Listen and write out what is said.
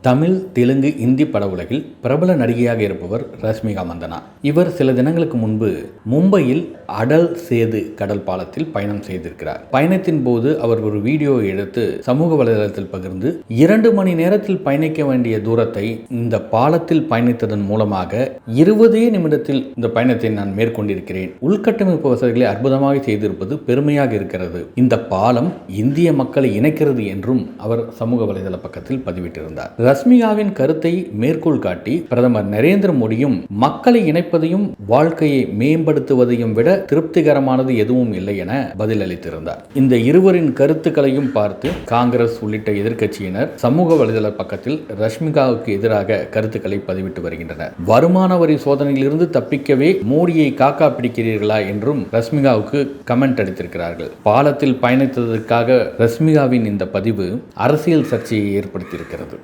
தமிழ், தெலுங்கு, இந்தி பட உலகில் பிரபல நடிகையாக இருப்பவர் ரஷ்மிகா மந்தனா. இவர் சில தினங்களுக்கு முன்பு மும்பையில் அடல் சேது கடல் பாலத்தில் பயணம் செய்திருக்கிறார். பயணத்தின் போது அவர் ஒரு வீடியோவை எடுத்து சமூக வலைதளத்தில் பகிர்ந்து 2 மணி நேரத்தில் பயணிக்க வேண்டிய தூரத்தை இந்த பாலத்தில் பயணித்ததன் மூலமாக 20 நிமிடத்தில் இந்த பயணத்தை நான் மேற்கொண்டிருக்கிறேன். உள்கட்டமைப்பு வசதிகளை அற்புதமாக செய்திருப்பது பெருமையாக இருக்கிறது. இந்த பாலம் இந்திய மக்களை இணைக்கிறது என்றும் அவர் சமூக வலைதள பக்கத்தில் பதிவிட்டிருந்தார். ரஷ்மிகாவின் கருத்தை மேற்கோள் காட்டி பிரதமர் நரேந்திர மோடியும் மக்களை இணைப்பதையும் வாழ்க்கையை மேம்படுத்துவதையும் விட திருப்திகரமானது எதுவும் இல்லை என பதிலளித்திருந்தார். இந்த இருவரின் கருத்துக்களையும் பார்த்து காங்கிரஸ் உள்ளிட்ட எதிர்க்கட்சியினர் சமூக வலைதள பக்கத்தில் ரஷ்மிகாவுக்கு எதிராக கருத்துக்களை பதிவிட்டு வருகின்றனர். வருமான வரி சோதனையிலிருந்து தப்பிக்கவே மோடியை காக்கா பிடிக்கிறீர்களா என்றும் ரஷ்மிகாவுக்கு கமெண்ட் அடித்திருக்கிறார்கள். பாலத்தில் பயணித்ததற்காக ரஷ்மிகாவின் இந்த பதிவு அரசியல் சர்ச்சையை ஏற்படுத்தியிருக்கிறது.